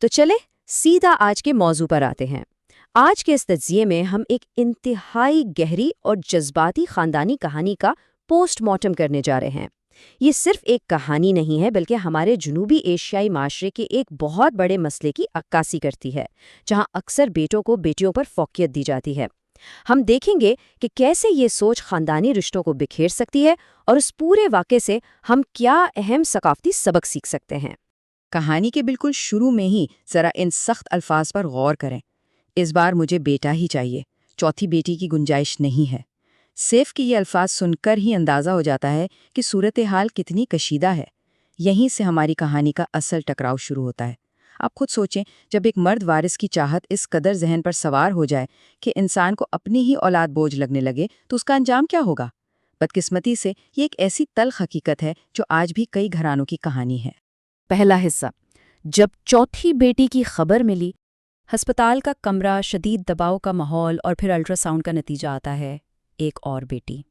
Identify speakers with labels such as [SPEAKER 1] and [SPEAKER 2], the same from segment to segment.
[SPEAKER 1] تو چلے سیدھا آج کے موضوع پر آتے ہیں۔ آج کے اس تجزیے میں ہم ایک انتہائی گہری اور جذباتی خاندانی کہانی کا پوسٹ مارٹم کرنے جا رہے ہیں۔ یہ صرف ایک کہانی نہیں ہے بلکہ ہمارے جنوبی ایشیائی معاشرے کے ایک بہت بڑے مسئلے کی عکاسی کرتی ہے، جہاں اکثر بیٹوں کو بیٹیوں پر فوقیت دی جاتی ہے۔ ہم دیکھیں گے کہ کیسے یہ سوچ خاندانی رشتوں کو بکھیر سکتی ہے اور اس پورے واقعے سے ہم کیا اہم ثقافتی سبق سیکھ سکتے ہیں۔
[SPEAKER 2] کہانی کے بالکل شروع میں ہی ذرا ان سخت الفاظ پر غور کریں۔ اس بار مجھے بیٹا ہی چاہیے، چوتھی بیٹی کی گنجائش نہیں ہے۔ سیف کے یہ الفاظ سن کر ہی اندازہ ہو جاتا ہے کہ صورتحال کتنی کشیدہ ہے۔ یہیں سے ہماری کہانی کا اصل ٹکراؤ شروع ہوتا ہے۔ آپ خود سوچیں، جب ایک مرد وارث کی چاہت اس قدر ذہن پر سوار ہو جائے کہ انسان کو اپنی ہی اولاد بوجھ لگنے لگے تو اس کا انجام کیا ہوگا؟ بدقسمتی سے یہ ایک ایسی تلخ حقیقت ہے جو آج بھی کئی گھرانوں کی کہانی ہے۔
[SPEAKER 1] پہلا حصہ، جب چوتھی بیٹی کی خبر ملی۔ ہسپتال کا کمرہ، شدید دباؤ کا ماحول اور پھر الٹرا ساؤنڈ کا نتیجہ آتا ہے ایک اور بیٹی۔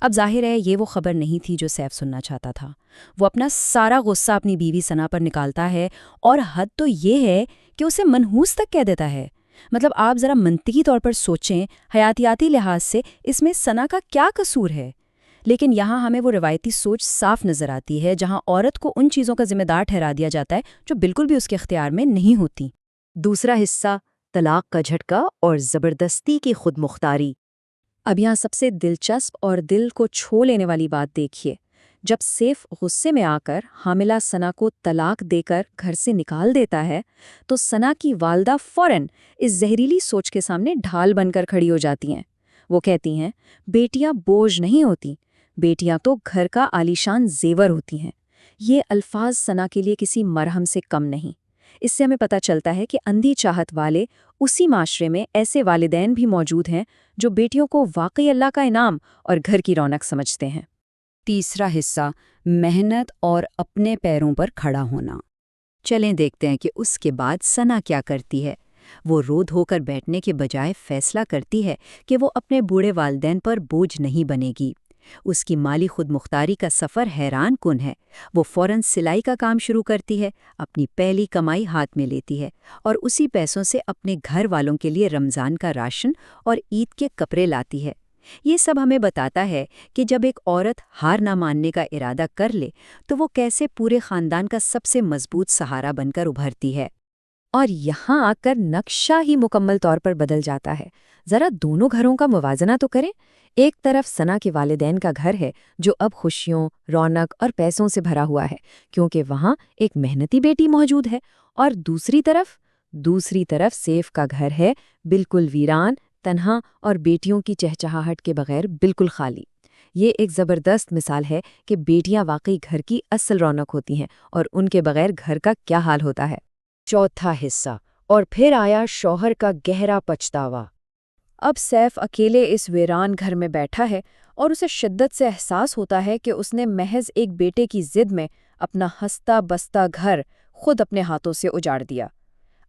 [SPEAKER 1] اب ظاہر ہے یہ وہ خبر نہیں تھی جو سیف سننا چاہتا تھا۔ وہ اپنا سارا غصہ اپنی بیوی ثنا پر نکالتا ہے، اور حد تو یہ ہے کہ اسے منحوس تک کہہ دیتا ہے۔ مطلب آپ ذرا منطقی طور پر سوچیں، حیاتیاتی لحاظ سے اس میں ثنا کا کیا قصور ہے؟ لیکن یہاں ہمیں وہ روایتی سوچ صاف نظر آتی ہے جہاں عورت کو ان چیزوں کا ذمہ دار ٹھہرا دیا جاتا ہے جو بالکل بھی اس کے اختیار میں نہیں ہوتی۔ دوسرا حصہ، طلاق کا جھٹکا اور زبردستی کی خود مختاری۔ اب یہاں سب سے دلچسپ اور دل کو چھو لینے والی بات دیکھیے۔ جب سیف غصے میں آ کر حاملہ ثنا کو طلاق دے کر گھر سے نکال دیتا ہے تو ثنا کی والدہ فوراً اس زہریلی سوچ کے سامنے ڈھال بن کر کھڑی ہو جاتی ہیں۔ وہ کہتی ہیں، بیٹیاں بوجھ نہیں ہوتی، بیٹیاں تو گھر کا عالیشان زیور ہوتی ہیں۔ یہ الفاظ ثنا کے لیے کسی مرہم سے کم نہیں۔ اس سے ہمیں پتہ چلتا ہے کہ اندھی چاہت والے اسی معاشرے میں ایسے والدین بھی موجود ہیں جو بیٹیوں کو واقعی اللہ کا انعام اور گھر کی رونق سمجھتے ہیں۔ تیسرا حصہ، محنت اور اپنے پیروں پر کھڑا ہونا۔ چلیں دیکھتے ہیں کہ اس کے بعد ثنا کیا کرتی ہے۔ وہ رو دھو کر بیٹھنے کے بجائے فیصلہ کرتی ہے کہ وہ اپنے بوڑھے والدین پر بوجھ نہیں بنے گی۔ اس کی مالی خود مختاری کا سفر حیران کن ہے۔ وہ فوراً سلائی کا کام شروع کرتی ہے، اپنی پہلی کمائی ہاتھ میں لیتی ہے اور اسی پیسوں سے اپنے گھر والوں کے لیے رمضان کا راشن اور عید کے کپڑے لاتی ہے۔ یہ سب ہمیں بتاتا ہے کہ جب ایک عورت ہار نہ ماننے کا ارادہ کر لے تو وہ کیسے پورے خاندان کا سب سے مضبوط سہارا بن کر ابھرتی ہے۔ اور یہاں آ کر نقشہ ہی مکمل طور پر بدل جاتا ہے۔ ذرا دونوں گھروں کا موازنہ تو کریں۔ ایک طرف ثنا کے والدین کا گھر ہے جو اب خوشیوں، رونق اور پیسوں سے بھرا ہوا ہے کیونکہ وہاں ایک محنتی بیٹی موجود ہے، اور دوسری طرف سیف کا گھر ہے بالکل ویران، تنہا اور بیٹیوں کی چہچہاہٹ کے بغیر بالکل خالی۔ یہ ایک زبردست مثال ہے کہ بیٹیاں واقعی گھر کی اصل رونق ہوتی ہیں اور ان کے بغیر گھر کا کیا حال ہوتا ہے۔ چوتھا حصہ، اور پھر آیا شوہر کا گہرا پچھتاوا۔ اب سیف اکیلے اس ویران گھر میں بیٹھا ہے اور اسے شدت سے احساس ہوتا ہے کہ اس نے محض ایک بیٹے کی ضد میں اپنا ہنستا بستا گھر خود اپنے ہاتھوں سے اجاڑ دیا۔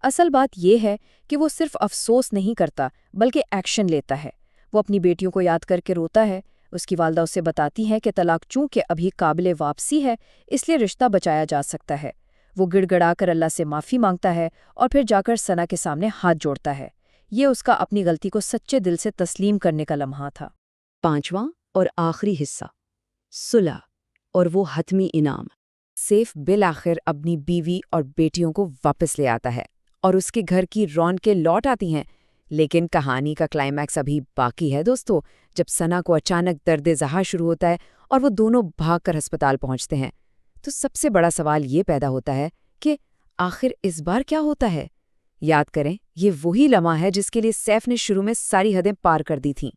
[SPEAKER 1] اصل بات یہ ہے کہ وہ صرف افسوس نہیں کرتا بلکہ ایکشن لیتا ہے۔ وہ اپنی بیٹیوں کو یاد کر کے روتا ہے۔ اس کی والدہ اسے بتاتی ہے کہ طلاق چونکہ ابھی قابل واپسی ہے اس لیے رشتہ بچایا جا سکتا ہے۔ وہ گڑ گڑا کر اللہ سے معافی مانگتا ہے اور پھر جا کر ثنا کے سامنے ہاتھ جوڑتا ہے۔ یہ اس کا اپنی غلطی کو سچے دل سے تسلیم کرنے کا لمحہ تھا۔ پانچواں اور آخری حصہ، صلح اور وہ حتمی انعام۔ سیف بالآخر اپنی بیوی اور بیٹیوں کو واپس لے آتا ہے اور اس کے گھر کی رونقیں لوٹ آتی ہیں۔ لیکن کہانی کا کلائمیکس ابھی باقی ہے دوستو۔ جب ثنا کو اچانک درد ذہا شروع ہوتا ہے اور وہ دونوں بھاگ کر ہسپتال پہنچتے ہیں تو سب سے بڑا سوال یہ پیدا ہوتا ہے کہ آخر اس بار کیا ہوتا ہے؟ یاد کریں، یہ وہی لمحہ ہے جس کے لیے سیف نے شروع میں ساری حدیں پار کر دی تھیں۔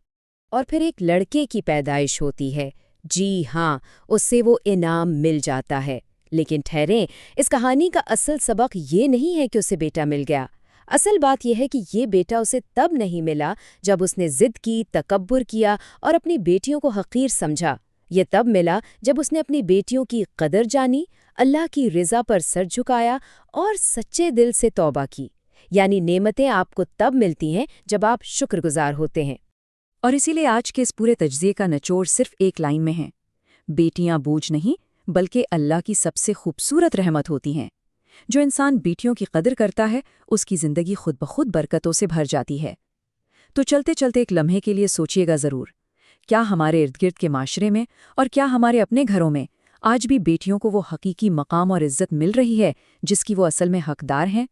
[SPEAKER 1] اور پھر ایک لڑکے کی پیدائش ہوتی ہے۔ جی ہاں، اس سے وہ انعام مل جاتا ہے۔ لیکن ٹھہریں، اس کہانی کا اصل سبق یہ نہیں ہے کہ اسے بیٹا مل گیا۔ اصل بات یہ ہے کہ یہ بیٹا اسے تب نہیں ملا جب اس نے ضد کی، تکبر کیا اور اپنی بیٹیوں کو حقیر سمجھا۔ یہ تب ملا جب اس نے اپنی بیٹیوں کی قدر جانی، اللہ کی رضا پر سر جھکایا اور سچے دل سے توبہ کی۔ یعنی نعمتیں آپ کو تب ملتی ہیں جب آپ شکر گزار ہوتے ہیں۔ اور اسی لیے آج کے اس پورے تجزیے کا نچوڑ صرف ایک لائن میں ہے، بیٹیاں بوجھ نہیں بلکہ اللہ کی سب سے خوبصورت رحمت ہوتی ہیں۔ جو انسان بیٹیوں کی قدر کرتا ہے اس کی زندگی خود بخود برکتوں سے بھر جاتی ہے۔ تو چلتے چلتے ایک لمحے کے لیے سوچیے گا ضرور، کیا ہمارے ارد گرد کے معاشرے میں اور کیا ہمارے اپنے گھروں میں آج بھی بیٹیوں کو وہ حقیقی مقام اور عزت مل رہی ہے جس کی وہ اصل میں حقدار ہیں؟